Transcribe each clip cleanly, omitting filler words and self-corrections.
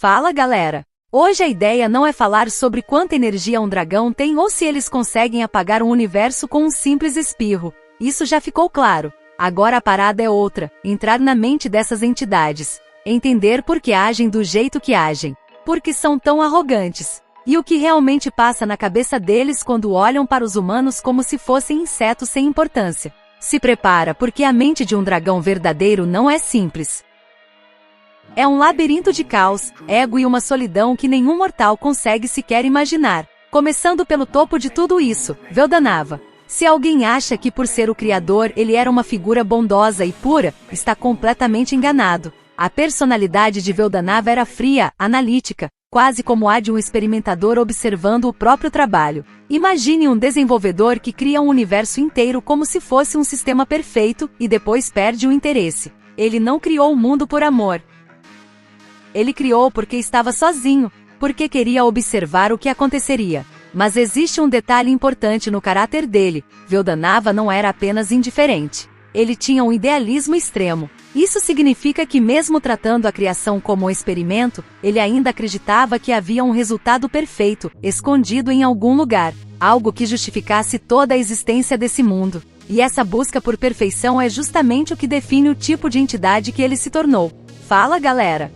Fala galera! Hoje a ideia não é falar sobre quanta energia um dragão tem ou se eles conseguem apagar um universo com um simples espirro. Isso já ficou claro. Agora a parada é outra, entrar na mente dessas entidades. Entender por que agem do jeito que agem. Por que são tão arrogantes. E o que realmente passa na cabeça deles quando olham para os humanos como se fossem insetos sem importância. Se prepara porque a mente de um dragão verdadeiro não é simples. É um labirinto de caos, ego e uma solidão que nenhum mortal consegue sequer imaginar. Começando pelo topo de tudo isso, Veldanava. Se alguém acha que por ser o criador ele era uma figura bondosa e pura, está completamente enganado. A personalidade de Veldanava era fria, analítica, quase como a de um experimentador observando o próprio trabalho. Imagine um desenvolvedor que cria um universo inteiro como se fosse um sistema perfeito e depois perde o interesse. Ele não criou o mundo por amor. Ele criou porque estava sozinho, porque queria observar o que aconteceria. Mas existe um detalhe importante no caráter dele: Veldanava não era apenas indiferente. Ele tinha um idealismo extremo. Isso significa que mesmo tratando a criação como um experimento, ele ainda acreditava que havia um resultado perfeito, escondido em algum lugar, algo que justificasse toda a existência desse mundo. E essa busca por perfeição é justamente o que define o tipo de entidade que ele se tornou. Fala galera!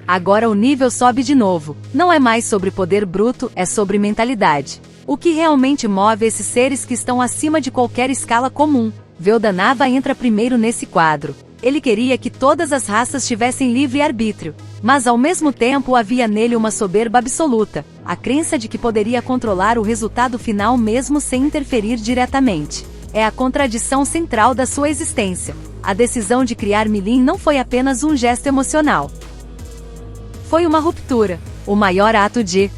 Agora o nível sobe de novo. Não é mais sobre poder bruto, é sobre mentalidade. O que realmente move esses seres que estão acima de qualquer escala comum. Veldanava entra primeiro nesse quadro. Ele queria que todas as raças tivessem livre-arbítrio. Mas ao mesmo tempo havia nele uma soberba absoluta. A crença de que poderia controlar o resultado final mesmo sem interferir diretamente. É a contradição central da sua existência. A decisão de criar Milin não foi apenas um gesto emocional. Foi uma ruptura, o maior ato de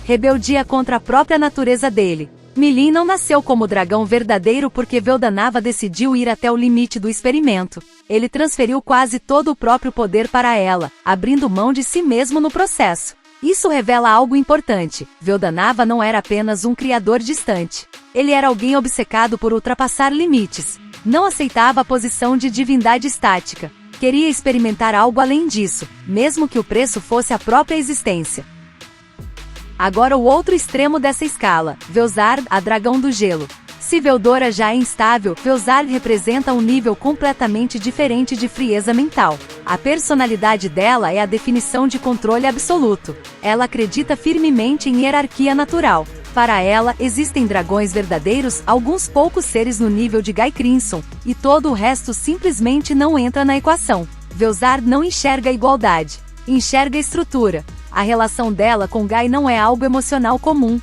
rebeldia contra a própria natureza dele. Milin não nasceu como dragão verdadeiro porque Veldanava decidiu ir até o limite do experimento. Ele transferiu quase todo o próprio poder para ela, abrindo mão de si mesmo no processo. Isso revela algo importante: Veldanava não era apenas um criador distante. Ele era alguém obcecado por ultrapassar limites. Não aceitava a posição de divindade estática. Queria experimentar algo além disso, mesmo que o preço fosse a própria existência. Agora o outro extremo dessa escala, Velzard, a dragão do gelo. Se Veldora já é instável, Velzard representa um nível completamente diferente de frieza mental. A personalidade dela é a definição de controle absoluto. Ela acredita firmemente em hierarquia natural. Para ela, existem dragões verdadeiros, alguns poucos seres no nível de Gai Crimson, e todo o resto simplesmente não entra na equação. Velzard não enxerga igualdade, enxerga estrutura. A relação dela com Gai não é algo emocional comum.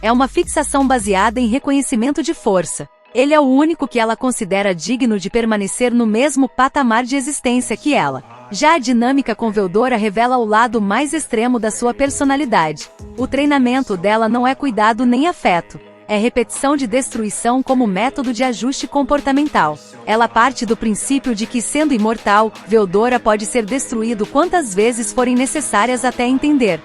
É uma fixação baseada em reconhecimento de força. Ele é o único que ela considera digno de permanecer no mesmo patamar de existência que ela. Já a dinâmica com Veldora revela o lado mais extremo da sua personalidade. O treinamento dela não é cuidado nem afeto. É repetição de destruição como método de ajuste comportamental. Ela parte do princípio de que, sendo imortal, Veldora pode ser destruído quantas vezes forem necessárias até entender.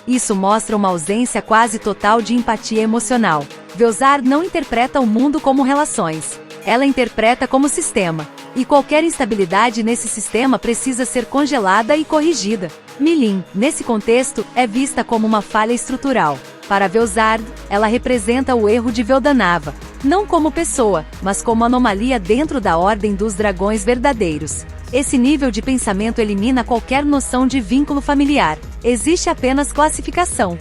Isso mostra uma ausência quase total de empatia emocional. Velzard não interpreta o mundo como relações. Ela interpreta como sistema. E qualquer instabilidade nesse sistema precisa ser congelada e corrigida. Milin, nesse contexto, é vista como uma falha estrutural. Para Velzard, ela representa o erro de Veldanava, não como pessoa, mas como anomalia dentro da ordem dos dragões verdadeiros. Esse nível de pensamento elimina qualquer noção de vínculo familiar. Existe apenas classificação.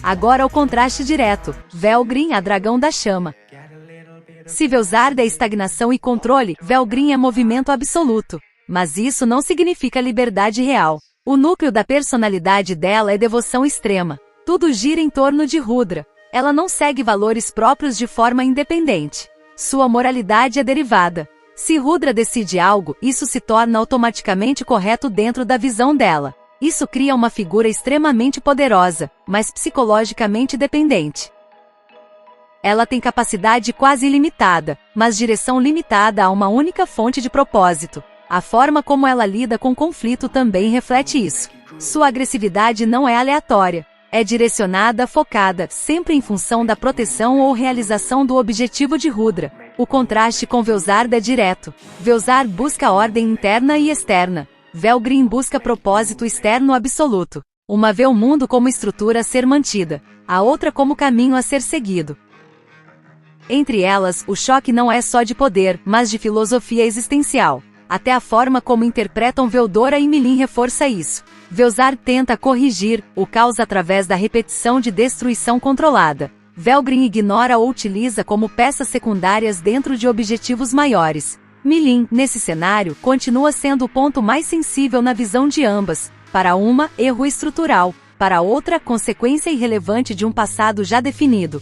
Agora o contraste direto. Velgrin, a dragão da chama. Se Velzard é estagnação e controle, Velgrin é movimento absoluto. Mas isso não significa liberdade real. O núcleo da personalidade dela é devoção extrema. Tudo gira em torno de Rudra. Ela não segue valores próprios de forma independente. Sua moralidade é derivada. Se Rudra decide algo, isso se torna automaticamente correto dentro da visão dela. Isso cria uma figura extremamente poderosa, mas psicologicamente dependente. Ela tem capacidade quase ilimitada, mas direção limitada a uma única fonte de propósito. A forma como ela lida com conflito também reflete isso. Sua agressividade não é aleatória. É direcionada, focada, sempre em função da proteção ou realização do objetivo de Rudra. O contraste com Velzard é direto. Velzard busca ordem interna e externa. Velgrin busca propósito externo absoluto. Uma vê o mundo como estrutura a ser mantida, a outra como caminho a ser seguido. Entre elas, o choque não é só de poder, mas de filosofia existencial. Até a forma como interpretam Veldora e Milin reforça isso. Velzard tenta corrigir o caos através da repetição de destruição controlada. Velgrin ignora ou utiliza como peças secundárias dentro de objetivos maiores. Milin, nesse cenário, continua sendo o ponto mais sensível na visão de ambas. Para uma, erro estrutural. Para outra, consequência irrelevante de um passado já definido.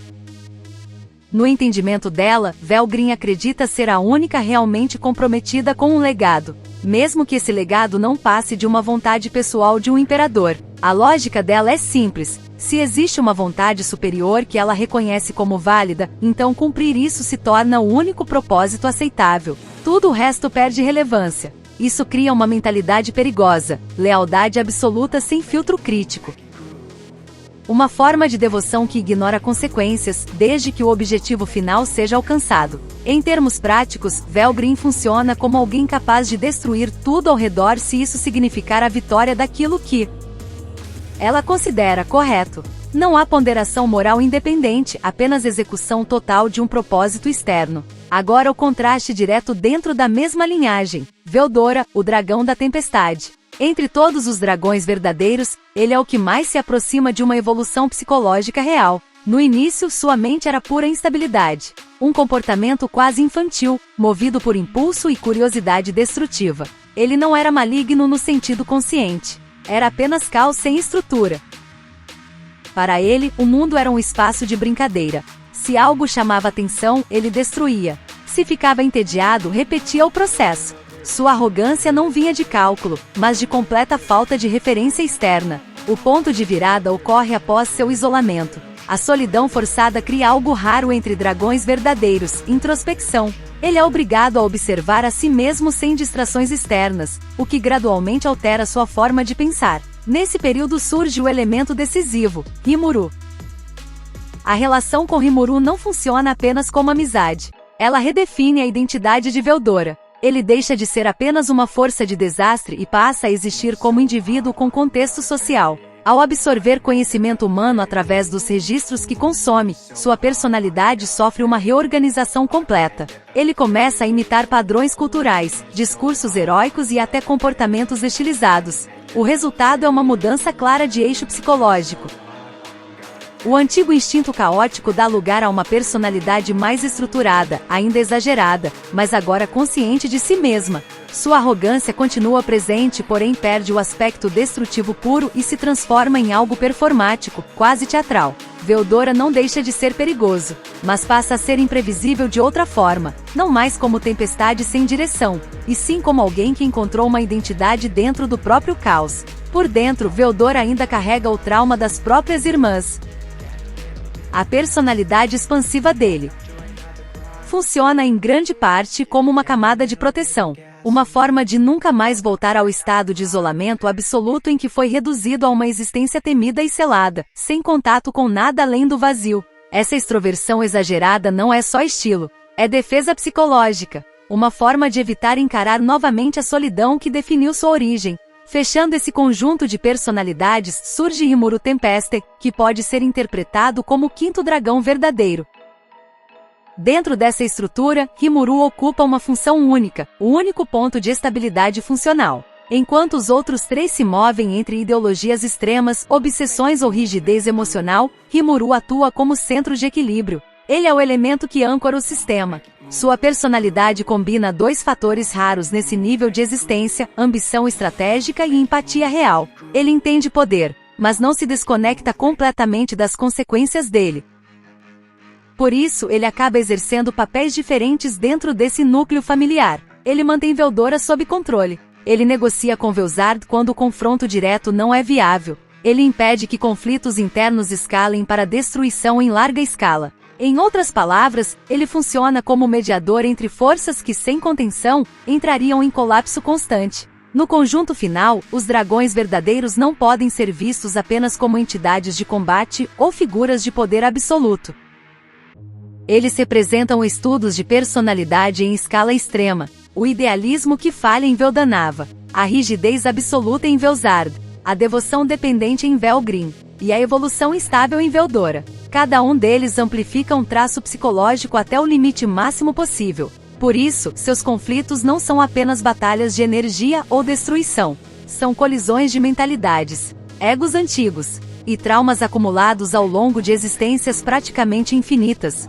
No entendimento dela, Velgrin acredita ser a única realmente comprometida com um legado, mesmo que esse legado não passe de uma vontade pessoal de um imperador. A lógica dela é simples: se existe uma vontade superior que ela reconhece como válida, então cumprir isso se torna o único propósito aceitável. Tudo o resto perde relevância. Isso cria uma mentalidade perigosa, lealdade absoluta sem filtro crítico. Uma forma de devoção que ignora consequências, desde que o objetivo final seja alcançado. Em termos práticos, Velgrin funciona como alguém capaz de destruir tudo ao redor se isso significar a vitória daquilo que ela considera correto. Não há ponderação moral independente, apenas execução total de um propósito externo. Agora o contraste direto dentro da mesma linhagem. Veldora, o dragão da tempestade. Entre todos os dragões verdadeiros, ele é o que mais se aproxima de uma evolução psicológica real. No início, sua mente era pura instabilidade. Um comportamento quase infantil, movido por impulso e curiosidade destrutiva. Ele não era maligno no sentido consciente. Era apenas caos sem estrutura. Para ele, o mundo era um espaço de brincadeira. Se algo chamava atenção, ele destruía. Se ficava entediado, repetia o processo. Sua arrogância não vinha de cálculo, mas de completa falta de referência externa. O ponto de virada ocorre após seu isolamento. A solidão forçada cria algo raro entre dragões verdadeiros: introspecção. Ele é obrigado a observar a si mesmo sem distrações externas, o que gradualmente altera sua forma de pensar. Nesse período surge o elemento decisivo: Rimuru. A relação com Rimuru não funciona apenas como amizade. Ela redefine a identidade de Veldora. Ele deixa de ser apenas uma força de desastre e passa a existir como indivíduo com contexto social. Ao absorver conhecimento humano através dos registros que consome, sua personalidade sofre uma reorganização completa. Ele começa a imitar padrões culturais, discursos heróicos e até comportamentos estilizados. O resultado é uma mudança clara de eixo psicológico. O antigo instinto caótico dá lugar a uma personalidade mais estruturada, ainda exagerada, mas agora consciente de si mesma. Sua arrogância continua presente, porém perde o aspecto destrutivo puro e se transforma em algo performático, quase teatral. Veldora não deixa de ser perigoso, mas passa a ser imprevisível de outra forma, não mais como tempestade sem direção, e sim como alguém que encontrou uma identidade dentro do próprio caos. Por dentro, Veldora ainda carrega o trauma das próprias irmãs. A personalidade expansiva dele funciona em grande parte como uma camada de proteção, uma forma de nunca mais voltar ao estado de isolamento absoluto em que foi reduzido a uma existência temida e selada, sem contato com nada além do vazio. Essa extroversão exagerada não é só estilo, é defesa psicológica, uma forma de evitar encarar novamente a solidão que definiu sua origem. Fechando esse conjunto de personalidades, surge Rimuru Tempeste, que pode ser interpretado como o quinto dragão verdadeiro. Dentro dessa estrutura, Rimuru ocupa uma função única, o único ponto de estabilidade funcional. Enquanto os outros três se movem entre ideologias extremas, obsessões ou rigidez emocional, Rimuru atua como centro de equilíbrio. Ele é o elemento que âncora o sistema. Sua personalidade combina dois fatores raros nesse nível de existência: ambição estratégica e empatia real. Ele entende poder, mas não se desconecta completamente das consequências dele. Por isso, ele acaba exercendo papéis diferentes dentro desse núcleo familiar. Ele mantém Veldora sob controle. Ele negocia com Velzard quando o confronto direto não é viável. Ele impede que conflitos internos escalem para destruição em larga escala. Em outras palavras, ele funciona como mediador entre forças que, sem contenção, entrariam em colapso constante. No conjunto final, os dragões verdadeiros não podem ser vistos apenas como entidades de combate ou figuras de poder absoluto. Eles representam estudos de personalidade em escala extrema, o idealismo que falha em Veldanava, a rigidez absoluta em Velsard, a devoção dependente em Velgrin, e a evolução instável em Veldora. Cada um deles amplifica um traço psicológico até o limite máximo possível. Por isso, seus conflitos não são apenas batalhas de energia ou destruição. São colisões de mentalidades, egos antigos, e traumas acumulados ao longo de existências praticamente infinitas.